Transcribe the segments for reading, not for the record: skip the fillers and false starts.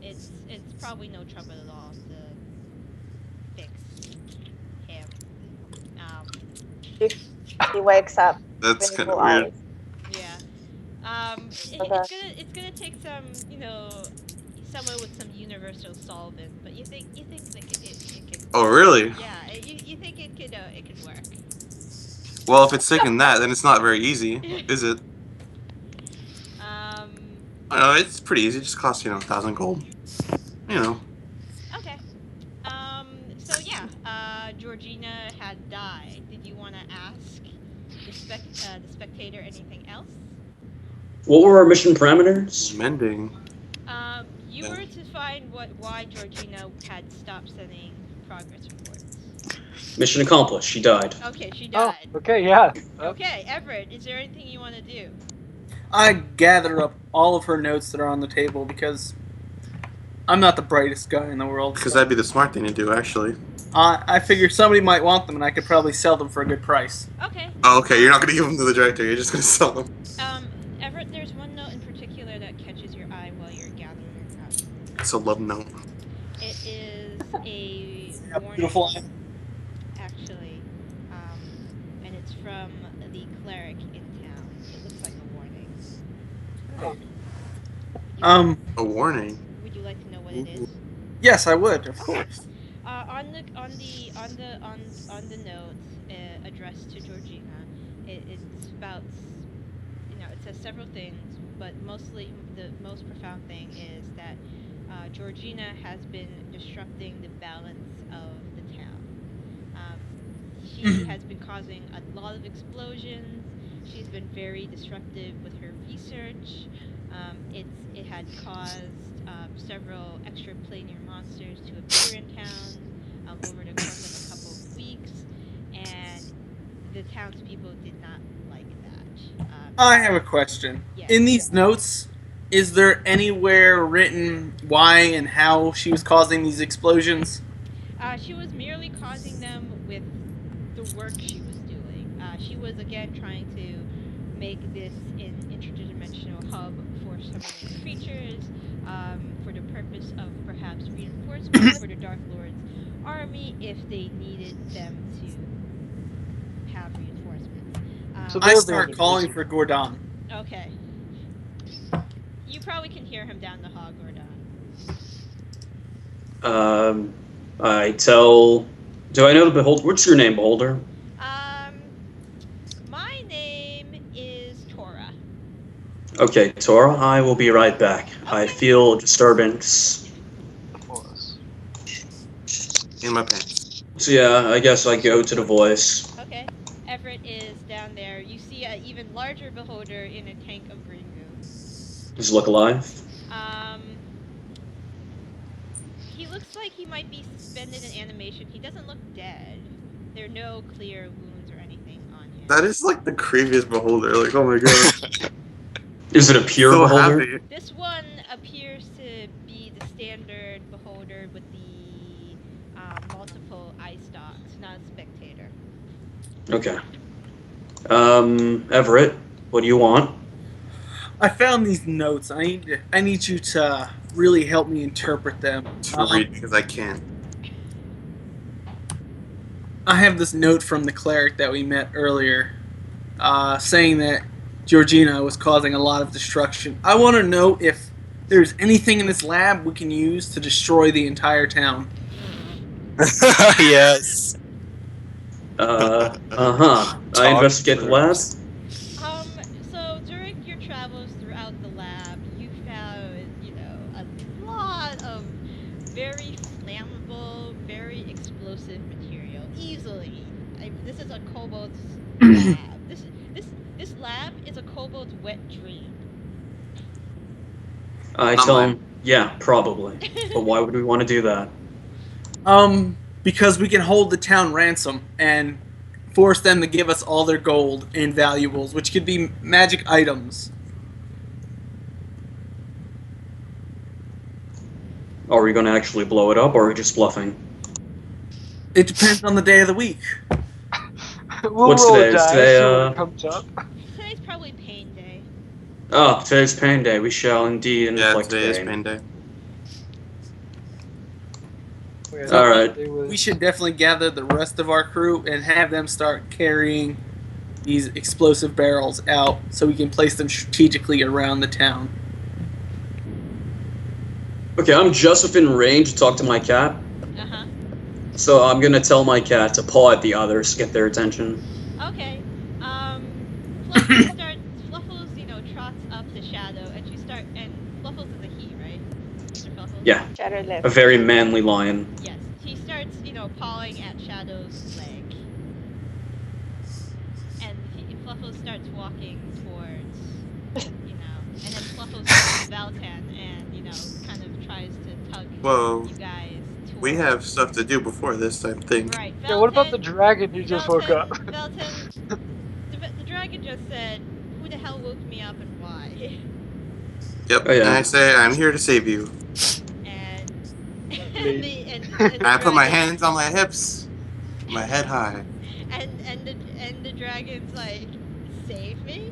it's probably no trouble at all to fix him. Um, He wakes up. That's kind of Vengeful weird. eyes. yeah. Okay. It's gonna take some, someone with some universal solvent, but you think that it could. Oh, really? Yeah, you think it could work. Well, if it's taking that, then it's not very easy, is it? um. I know, it's pretty easy. It just costs, 1,000 gold. You know. Okay. So yeah, Georgina had died. Did you want to ask the spectator anything else? What were our mission parameters? Mending. You Yeah. were to find why Georgina had stopped sending progress reports. Mission accomplished. She died. Okay, she Oh, died. okay, yeah. Okay, Everett, is there anything you want to do? I gather up all of her notes that are on the table because I'm not the brightest guy in the world. Because that'd be the smart thing to do, actually. I figure somebody might want them, and I could probably sell them for a good price. Okay. Oh, okay, you're not going to give them to the director. You're just going to sell them. Everett, there's one note in particular that catches your eye while you're gathering your notes. It's a love note. It is a Yeah, warning, beautiful. actually, and it's from the Cleric in town. It looks like a warning. A warning. Would you like to know what it is? Yes, I would, of course. On the note addressed to Georgina, it's about, it says several things, but mostly the most profound thing is that Georgina has been disrupting the balance of the town. She has been causing a lot of explosions. She's been very disruptive with her research. It had caused several extraplanar monsters to appear in town over the course of a couple of weeks, and the townspeople did not like that. I have a question. Yes. In these notes, is there anywhere written why and how she was causing these explosions? She was merely causing them with the work she was doing. She was again trying to make this an interdimensional hub for some of these creatures, for the purpose of perhaps reinforcement for the Dark Lord's army if they needed them to have reinforcements. So I they're start very calling busy. for Gordahn. Okay. You probably can hear him down the hall, Gordahn. I tell. Do I know the beholder? What's your name, beholder? My name is Tora. Okay, Tora. I will be right back. I Okay. feel disturbance. Of course. In my pants. So yeah, I guess I go to the voice. Okay. Everett is down there. You see an even larger beholder in a tank of green goo. Does he look alive? He looks like he might be suspended in animation. He doesn't look dead. There are no clear wounds or anything on him. That is like the creepiest beholder. Like, oh my god. Is it a pure So beholder? happy. This one appears to be the standard beholder with the multiple eye stalks, not a spectator. Okay. Everett, what do you want? I found these notes. I need you to really help me interpret them. To read because I can't. I have this note from the cleric that we met earlier, saying that Georgina was causing a lot of destruction. I want to know if there's anything in this lab we can use to destroy the entire town. Yes. I investigate the lab. So during your travels throughout the lab, you found, a lot of very flammable, very explosive material. Easily. This is a kobold's lab. This lab is a kobold's wet dream. I tell him, yeah, probably. But why would we want to do that? Because we can hold the town ransom and force them to give us all their gold and valuables, which could be magic items. Are we going to actually blow it up, or are we just bluffing? It depends on the day of the week. We'll What's roll today? a Is dice, today, see what comes up. Today's probably pain day. Oh, today's pain day. We shall indeed Yeah, inflict today is pain. pain day. Wait, So Alright. they was- we should definitely gather the rest of our crew and have them start carrying these explosive barrels out so we can place them strategically around the town. Okay, I'm just within range to talk to my cat. Uh-huh. So I'm gonna tell my cat to paw at the others to get their attention. Okay. Fluffles, trots up to Shado, and Fluffles is a he, right? Mr. Fluffles? Yeah, Shadow a left. very manly lion. Yes. He starts, pawing at Shadow's leg. And Fluffles starts walking towards, and then Fluffles goes to Valtan and, kind of tries to tug Whoa. you guys towards... We have stuff to do before this, I think. Right. Yeah, what about the dragon who just woke up? Valtan, the dragon just said, who the hell woke me up and why? Yep. Oh, yeah. And I say, I'm here to save you. And... Leave. and I put my dragon- hands on my hips, my head high. And the dragon's like, save me?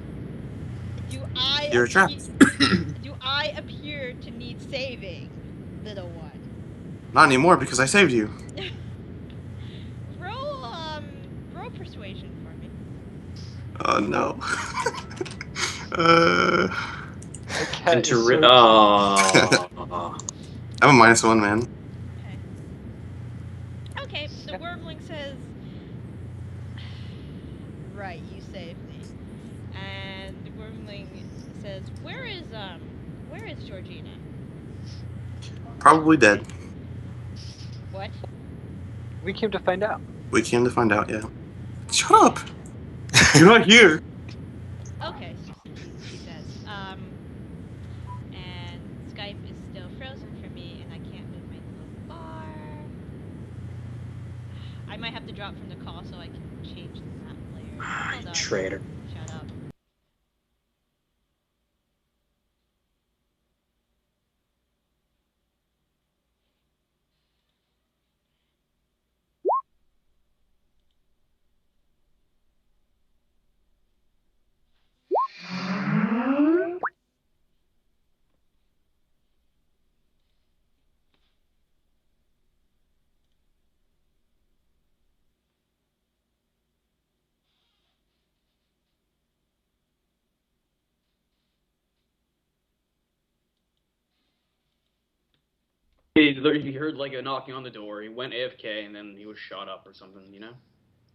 Do I You're trapped. do I appear to need saving, little one? Not anymore because I saved you. Roll persuasion for me. Oh no. My cat is so Oh. I'm a -1, man. Okay, the wormling says, right, you saved me. And the wormling says, where is Georgina? Probably dead. What? We came to find out. We came to find out, yeah. Shut up! You're not here! Okay, she says. And Skype is still frozen for me, and I can't move my little bar. I might have to drop from the call so I can change the map layer. Hold on. Traitor. Shut up. He heard like a knocking on the door. He went AFK and then he was shot up or something, And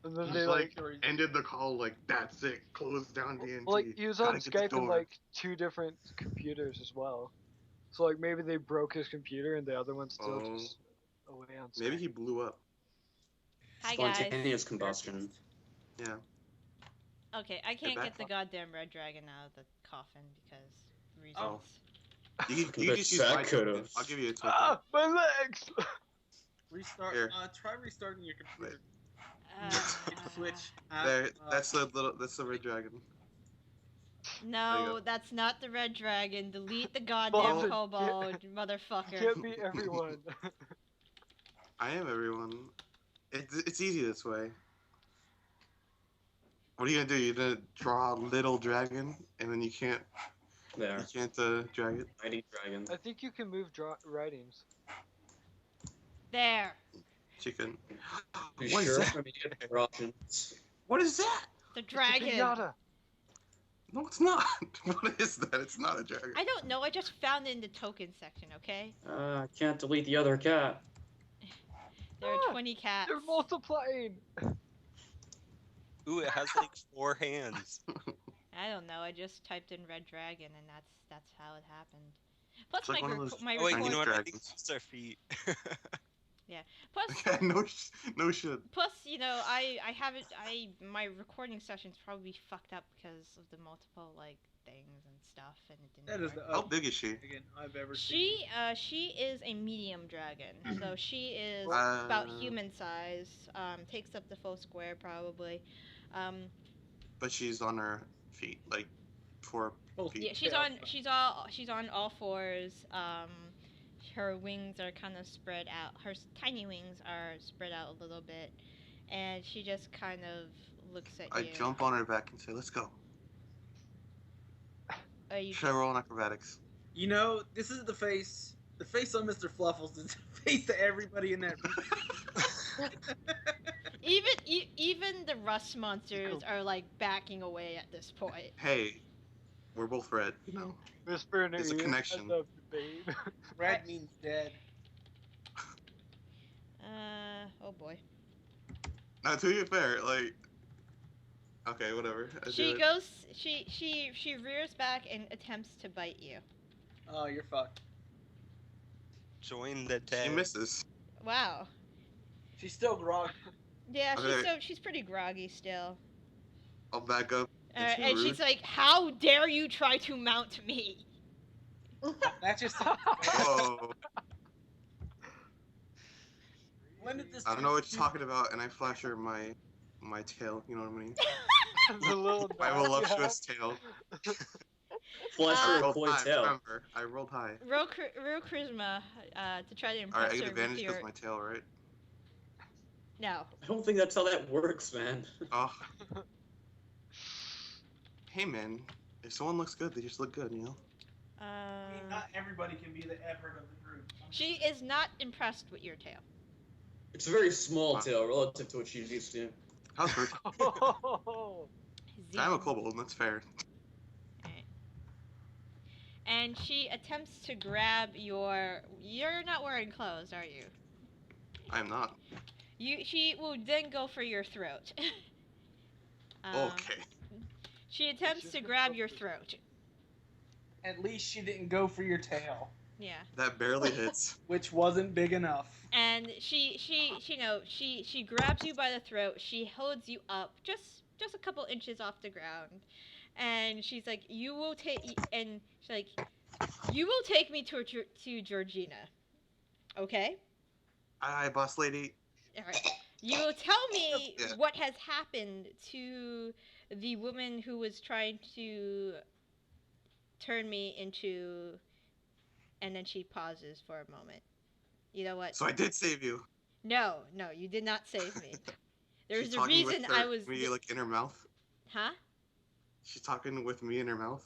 then Just they like ended the call like that's it. Closed down DNT. well, like he was Gotta on get the Skype and door. like 2 different computers as well. So like maybe they broke his computer and the other one's still Oh. just away on Skype. Maybe he blew up. Hi, guys. spontaneous combustion. Yeah. Okay, I can't back get the up. goddamn red dragon out of the coffin because reasons. Oh. You bet can just use Zach my could've. token. I'll give you a token. Ah, my legs! Restart. Here. Try restarting your computer. Switch. That's the red dragon. There you No, go. that's not the red dragon. Delete the goddamn Bothamere, kobold, You motherfucker. can't be everyone. I am everyone. It's easy this way. What are you gonna do? You're gonna draw a little dragon, and then you can't There. drag it. Mighty dragon. I think you can move writings. There. Chicken. You What is sure? that? I mean, you get more options. What is that? The It's a dragon. pinata. No, it's not. What is that? It's not a dragon. I don't know. I just found it in the token section. Okay. I can't delete the other cat. There are Ah, 20 cats. They're multiplying. Ooh, it has like 4 hands. I don't know. I just typed in red dragon, and that's how it happened. Plus It's like one of those my Oh wait, you Chinese know what? I think dragons. it's their feet. plus no shit. plus my recording session's probably fucked up because of the multiple like things and stuff, and it didn't. That is work. the How big is she? dragon I've ever seen. She is a medium dragon, so she is about human size. Takes up the full square probably. But she's on her feet, like 4 feet. Yeah, she's on all fours. Her wings are kind of spread out. Her tiny wings are spread out a little bit, and she just kind of looks at I you. jump on her back and say, "Let's go." You Should I roll on acrobatics? You know, this is the face The face on Mr. Fluffles is the face of everybody in that room. Even the rust monsters are like backing away at this point. Hey, we're both red, you know. Whisper in her There's a ear. connection. I love you, babe. Red means dead. Oh boy. Now, to be fair, like, okay, whatever. She goes. She rears back and attempts to bite you. Oh, you're fucked. Join the She dead. misses. Wow. She's still groggy. Yeah, Okay. she's pretty groggy still. I'll back up. And she's like, "How dare you try to mount me?" That's just. Whoa. When did this? I don't know what you're talking about, and I flash her my tail. You know what I mean? The little My dog you have. voluptuous tail. Flash I her rolled coy high. tail. Remember, I rolled high. Roll charisma to try to All right, impress I get her with advantage because your. my tail, right? No. I don't think that's how that works, man. Oh. Hey, man. If someone looks good, they just look good, you know. Not everybody can be the Everett of the group. She is not impressed with your tail. It's a very small tail relative to what she's used to. How's her? Oh, I'm a kobold. That's fair. And she attempts to grab your. You're not wearing clothes, are you? I am not. She will then go for your throat. Okay. She attempts to grab your throat. At least she didn't go for your tail, Yeah. That barely hits. which wasn't big enough. And she grabs you by the throat. She holds you up just a couple inches off the ground, and she's like, "You will take," and she's like, "You will take me to Georgina, okay?" Aye, boss lady. All right. You will tell me Yeah. what has happened to the woman who was trying to turn me into. And then she pauses for a moment. You know what? So I did save you. No, you did not save me. There's She's a talking reason with her, I was. me, like, in her mouth. Huh? She's talking with me in her mouth.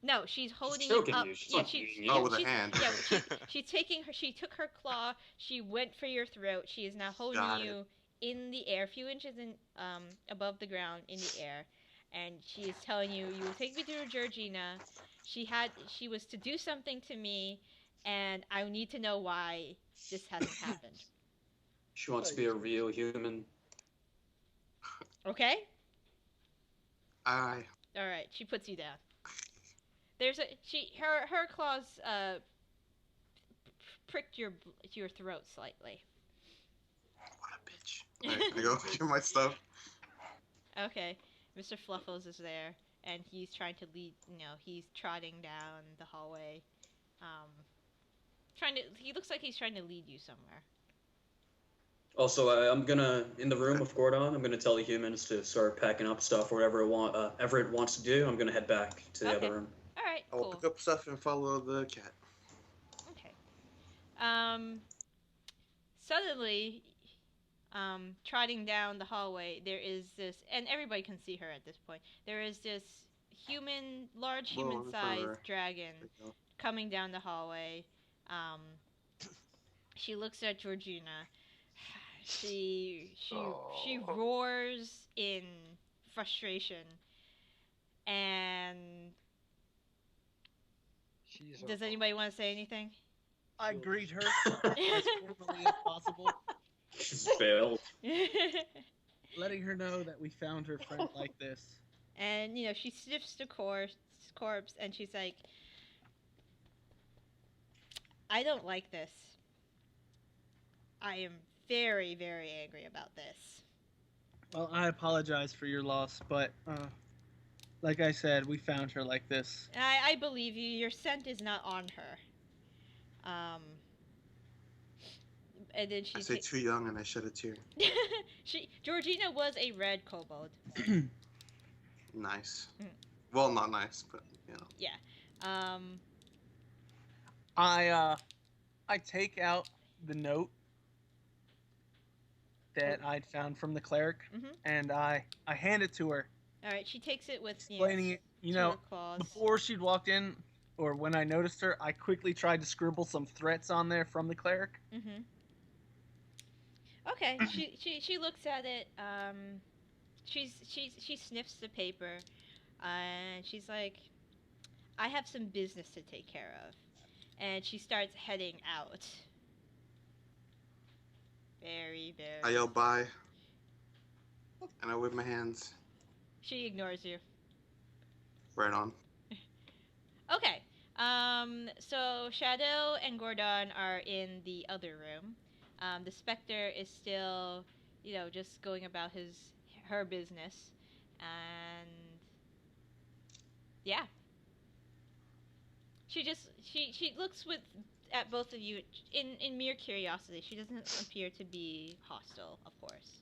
No, she's holding choking you up. you. She's Yeah, not eating you. Oh, with a she's, hand. Yeah, she's taking her. She took her claw. She went for your throat. She is now holding Got it. you in the air, a few inches above the ground in the air, and she is telling you, "You will take me to Georgina. She was to do something to me, and I need to know why this hasn't happened." She wants to be a real human. Okay. Aye. All right. She puts you down. Her claws pricked your throat slightly. What a bitch. Alright, I go get my stuff. Okay, Mr. Fluffles is there, and he's trying to lead. He's trotting down the hallway, He looks like he's trying to lead you somewhere. Also, I'm gonna, in the room with Gordahn, I'm gonna tell the humans to start packing up stuff, whatever Everett wants to do. I'm gonna head back to the Okay. other room. All right, I will cool. pick up stuff and follow the cat. Okay. Suddenly, trotting down the hallway, there is this, and everybody can see her at this point. There is this large Whoa, human-sized her. dragon There you go. coming down the hallway. She looks at Georgina. She roars in frustration. And does anybody want to say anything? I greet her as formally as possible, She's failed. letting her know that we found her friend like this. And she sniffs the corpse, and she's like, "I don't like this. I am very, very angry about this." Well, I apologize for your loss, but like I said, we found her like this. I believe you. Your scent is not on her. And then I say too young and I shed a tear. Georgina was a red kobold. Nice. Mm. Well, not nice, but Yeah. I take out the note that I'd found from the cleric, Mhm. and I hand it to her, All right. She takes it with explaining it. to her claws. Before she'd walked in, or when I noticed her, I quickly tried to scribble some threats on there from the cleric. Mm-hmm. Okay, she looks at it. She sniffs the paper, and she's like, "I have some business to take care of," and she starts heading out. Very. I yell bye, and I wave my hands. She ignores you. Right on. Okay. So Shado and Gordahn are in the other room. The Spectre is still, just going about her business, and yeah. She looks at both of you in mere curiosity. She doesn't appear to be hostile, of course.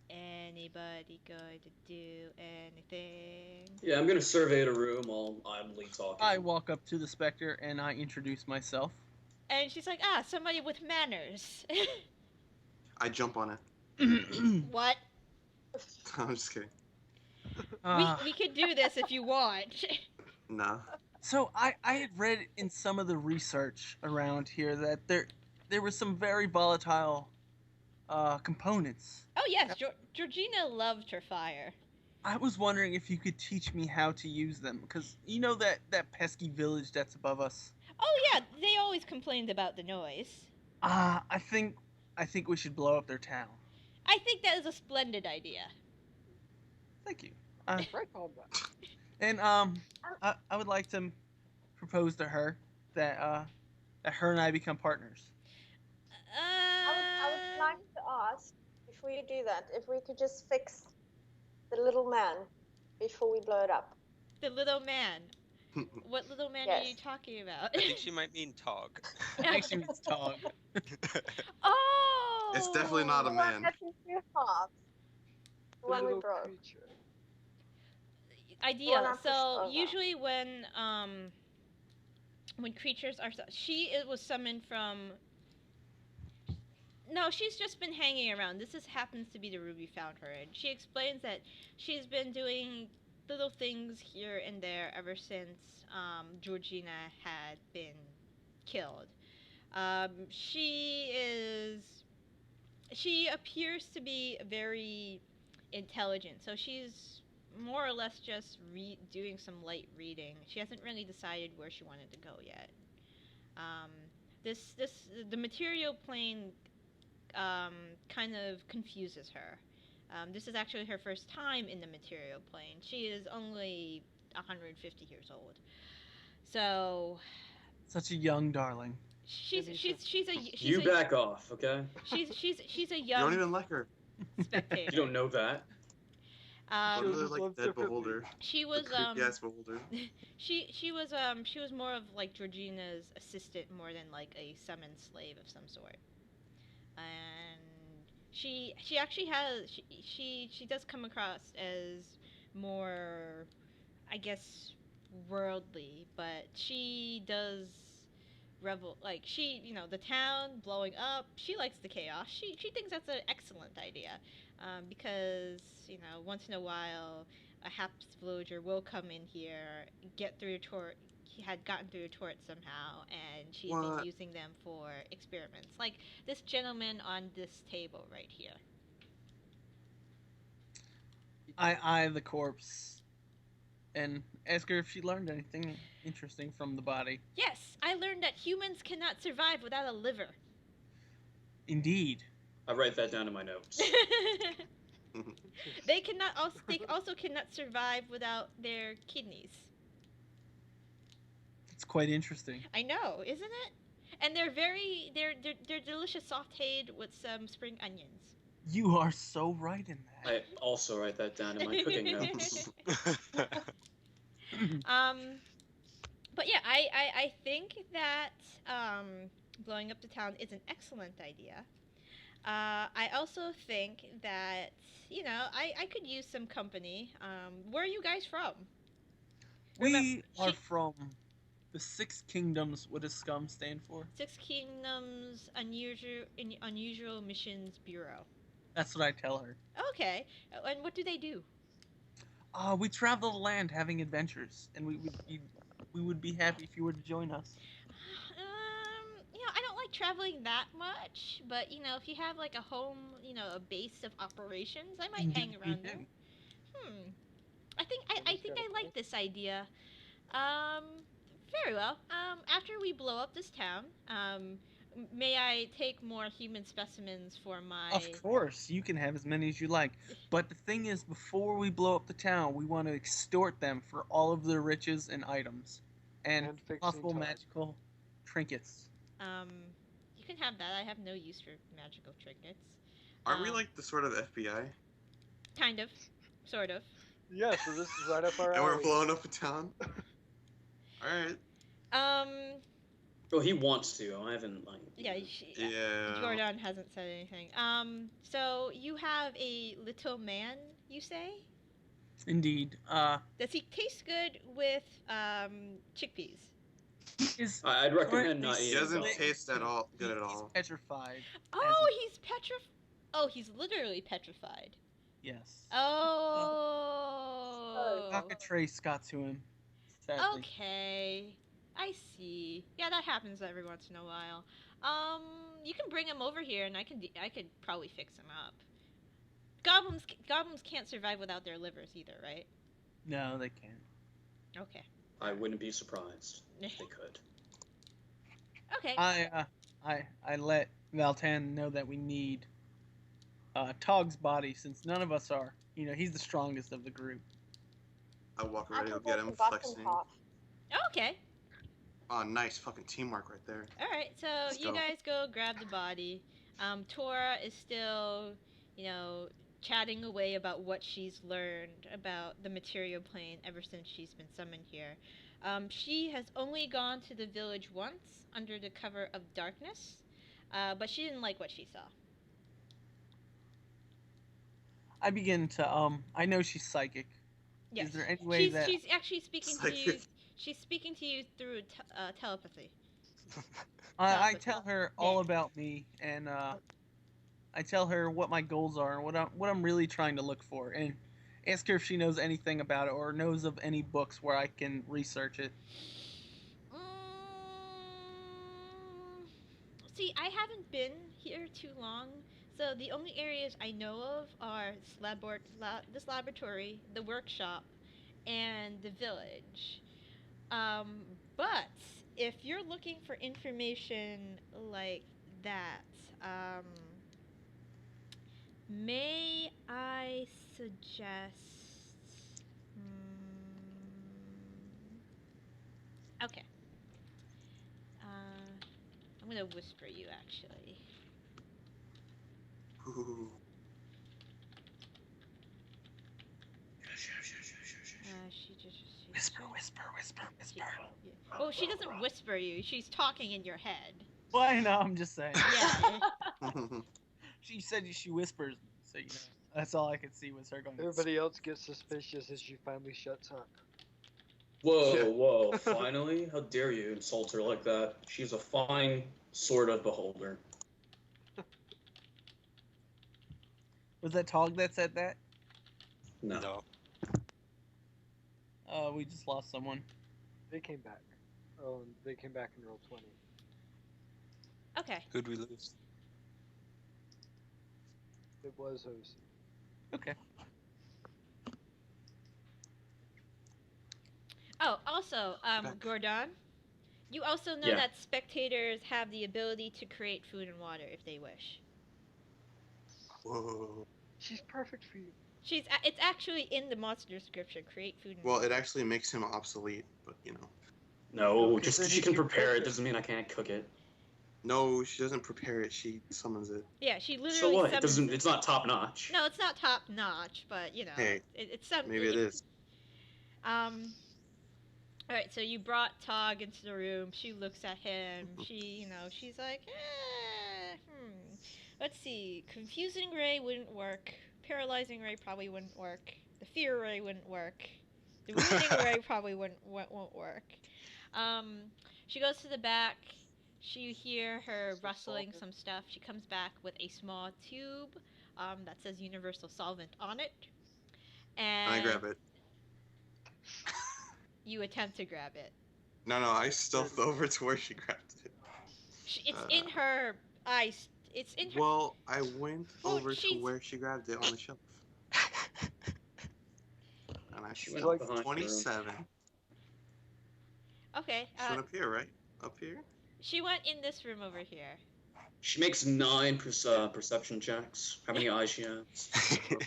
Anybody going to do anything? Yeah, I'm gonna survey the room while idly talking. I walk up to the Spectre and I introduce myself. And she's like, somebody with manners. I jump on it. What? I'm just kidding. We could do this if you want. Nah. So I had read in some of the research around here that there were some very volatile components. Oh yes, Georgina loved her fire. I was wondering if you could teach me how to use them, because you know that pesky village that's above us. Oh yeah, they always complained about the noise. I think we should blow up their town. I think that is a splendid idea. Thank you. Right on that. And I would like to propose to her that her and I become partners. I would like to ask, before you do that, if we could just fix the little man before we blow it up. The little man. What little man are you talking about? I think she might mean TOG. I think she means Tog. Oh! It's definitely not a The one man. that's in two halves. The one we Little broke. creature. Ideal. Well, So not for sure. usually when creatures are, it was summoned from. No, she's just been hanging around. Happens to be the room we found her in. She explains that she's been doing little things here and there ever since Georgina had been killed. She appears to be very intelligent, so she's more or less just doing some light reading. She hasn't really decided where she wanted to go yet. The material plane kind of confuses her. This is actually her first time in the material plane. She is only 150 years old, so Such a young darling. You back off, okay? She's a You young don't even like her. spectator. You don't know that. I She really just like loves Dead different Beholder. She The was creepy-ass Beholder. she was more of like Georgina's assistant more than like a summoned slave of some sort. And she actually has she does come across as more, I guess, worldly, but she does revel, like, the town blowing up, she likes the chaos. She thinks that's an excellent idea, because once in a while a Haps villager will come in here, get through a turret. He had gotten through a turret somehow, and she's been What? using them for experiments, like this gentleman on this table right here. I eye the corpse and ask her if she learned anything interesting from the body. Yes, I learned that humans cannot survive without a liver. Indeed. I write that down in my notes. They also cannot survive without their kidneys. It's quite interesting. I know, isn't it? And they're delicious sautéed with some spring onions. You are so right in that. I also write that down in my cooking notes. But yeah, I think that blowing up the town is an excellent idea. I also think that I could use some company. Where are you guys from? We are from the Six Kingdoms. What does Skumb stand for? Six Kingdoms Unusual Missions Bureau. That's what I tell her. Okay, and what do they do? We travel the land having adventures, and we would be happy if you were to join us. I don't like traveling that much, but if you have like a home, a base of operations, I might hang Indeed, we around do. there. I think I like this idea. Um, Very well. After we blow up this town, may I take more human specimens for my? Of course, you can have as many as you like. But the thing is, before we blow up the town, we want to extort them for all of their riches and items, and fixing possible time. magical trinkets. You can have that. I have no use for magical trinkets. Aren't we like the sort of FBI? Kind of, sort of. Yeah, so this is right up our And we're alley. blowing up a town? Alright. Well, he wants to. I haven't like. Yeah. Yeah. Gordahn hasn't said anything. So you have a little man, you say? Indeed. Does he taste good with chickpeas? I'd recommend Currently not He eating. doesn't them. taste at all good at He's all. petrified. Oh, he's petrified. Oh, he's literally petrified. Yes. Oh. Cockatrice got to him. Sadly. Okay. I see. Yeah, that happens every once in a while. You can bring him over here, and I could probably fix him up. Goblins can't survive without their livers either, right? No, they can't. Okay. I wouldn't be surprised if they could. Okay. I let Valtan know that we need Tog's body, since none of us are. He's the strongest of the group. I walk I right can to get take him the bottom flexing. half. Okay. Oh, nice fucking teamwork right there. All right. So Let's you go. guys go grab the body. Tora is still, chatting away about what she's learned about the material plane ever since she's been summoned here. She has only gone to the village once under the cover of darkness, but she didn't like what she saw. I begin to I know she's psychic. Yes. Is there any way that she's actually speaking to you? Psychic. She's speaking to you through telepathy. I tell her all about me, and I tell her what my goals are and what I'm really trying to look for, and ask her if she knows anything about it or knows of any books where I can research it. See, I haven't been here too long, so the only areas I know of are this laboratory, the workshop, and the village. But if you're looking for information like that, may I suggest? Okay. I'm gonna whisper you actually. Ooh. Whisper. Well, she doesn't whisper you. She's talking in your head. Well, I know. I'm just saying. Yeah. She said she whispers, so that's all I could see was her going. Everybody else gets suspicious as she finally shuts up. Whoa! Finally, how dare you insult her like that? She's a fine sort of beholder. Was that Tog that said that? No. We just lost someone. They came back. Oh, and they came back in roll 20. Okay. Who'd we lose? It was Hosey. Okay. Oh, also, Gordahn, you also know Yeah. that spectators have the ability to create food and water if they wish. Whoa. She's perfect for you. It's actually in the monster description. Create food and Well, water. it actually makes him obsolete, but No, Okay, just then 'cause she if can you prepare cook it it- doesn't mean I can't cook it. No, she doesn't prepare it. She summons it. Yeah, she literally. So what? It summons doesn't. It's not top notch. No, it's not top notch, but Hey, it's some. Maybe it is. All right, so you brought Tog into the room. She looks at him. She's like, Let's see. Confusing ray wouldn't work. Paralyzing ray probably wouldn't work. The fear ray wouldn't work. The wounding ray probably won't work. She goes to the back. You hear her rustling some stuff. She comes back with a small tube that says universal solvent on it. And I grab it. You attempt to grab it. No, I stealthed over to where she grabbed it. It's in her eyes. It's in her. Well, I went Well, over to she's- where she grabbed it on the shelf. And I She stealthed went behind her. 27. Okay. She went up here, right? Up here? She went in this room over here. She makes 9 perception checks. How many eyes she has?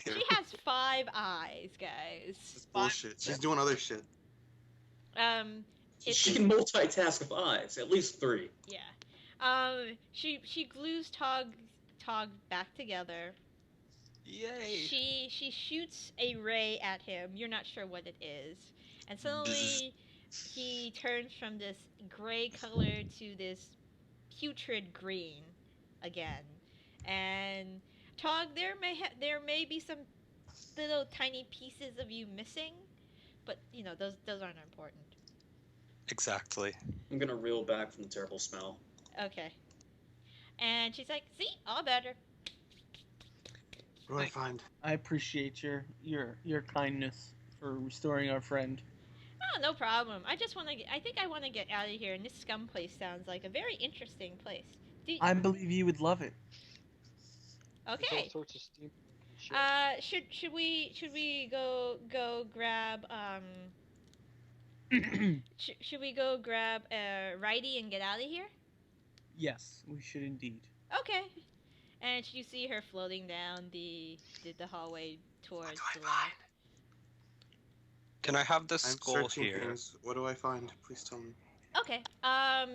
She has 5 eyes, guys. It's bullshit. She's doing other shit. She can multitask 5 eyes, at least 3. Yeah. She glues Tog back together. Yay! She shoots a ray at him. You're not sure what it is, and suddenly he turns from this gray color to this putrid green again. And Tog, there may be some little tiny pieces of you missing, but you know those aren't important. Exactly. I'm gonna reel back from the terrible smell. Okay. And she's like, "See, all better." What do I find? I appreciate your kindness for restoring our friend. Oh, no problem. I just want to. I think I want to get out of here, and this Skumb place sounds like a very interesting place. I believe you would love it. There's Okay. all sorts of steam. Shit. Should we go grab should we go grab Righty and get out of here? Yes, we should indeed. Okay. And you see her floating down the hallway towards What do the I left. find? Can I have the I'm skull searching here? things. What do I find? Please tell me. Okay.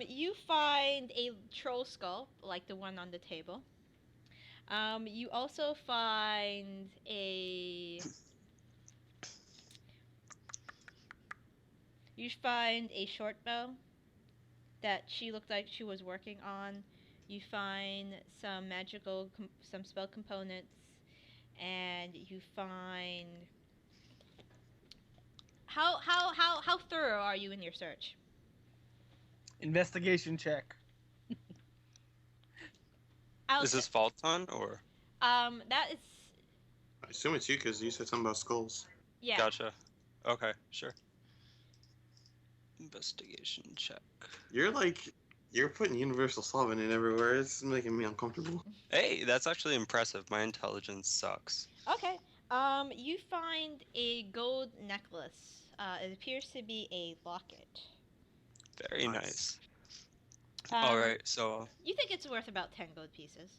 You find a troll skull, like the one on the table. You also find a... You find a short bow that she looked like she was working on. You find some some spell components, and you find... How thorough are you in your search? Investigation check. Is this Valtan or? That is... I assume it's you because you said something about skulls. Yeah. Gotcha. Okay, sure. Investigation check. You're putting universal solvent in everywhere. It's making me uncomfortable. Hey, that's actually impressive. My intelligence sucks. Okay. You find a gold necklace. It appears to be a locket. Very Nice. nice. Um, Alright, so You think it's worth about 10 gold pieces.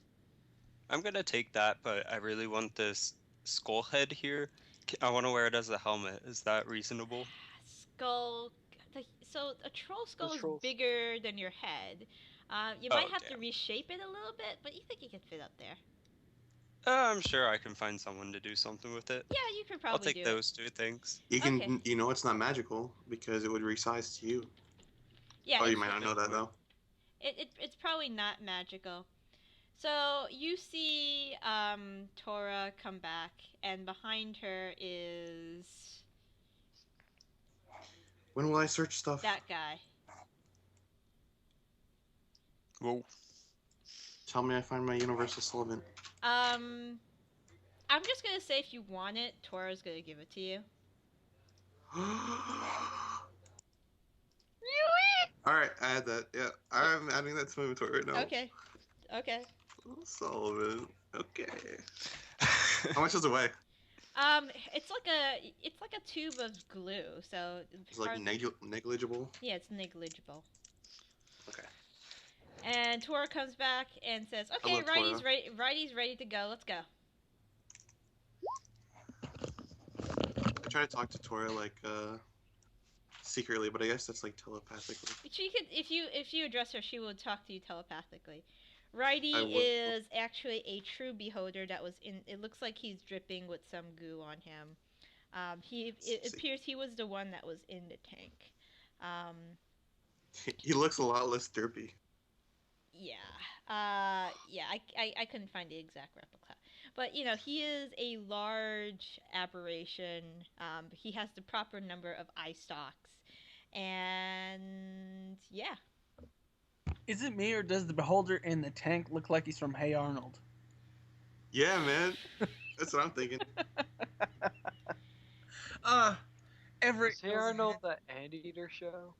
I'm gonna take that, but I really want this skull head here. I want to wear it as a helmet. Is that reasonable? Skull. So a troll skull is trolls. bigger than your head. You Oh, might have to damn. reshape it a little bit, but you think you can fit up there. I'm sure I can find someone to do something with it. Yeah, you could I'll probably take do those 2 things. You can, Okay. you know, it's not magical because it would resize to you. it. Yeah, Oh, you it's- might not know that though. It's probably not magical. So you see Tora come back, and behind her is When will I search stuff? that guy. Whoa. Tell me I find my universal solvent. I'm just gonna say if you want it, Tora's gonna give it to you. Alright, add that. Yeah, I'm adding that to my inventory right now. Okay. Okay. Solvent. Okay. How much does it weigh? It's like a tube of glue, so It's like negligible. yeah, it's negligible. Okay. And Tora comes back and says, "Okay, Hello, Righty's Tora. Righty's ready to go. Let's go." I try to talk to Tora like secretly, but I guess that's like telepathically. She could, if you address her, she will talk to you telepathically. Righty I would. is actually a true beholder that was in. It looks like he's dripping with some goo on him. It See. appears he was the one that was in the tank. He looks a lot less derpy. Yeah. Yeah. I couldn't find the exact replica, but you know he is a large aberration. He has the proper number of eye stalks, and yeah. Is it me or does the beholder in the tank look like he's from Hey Arnold? Yeah, man. That's what I'm thinking. Everett Is Hey goes Arnold ahead. the Anteater show?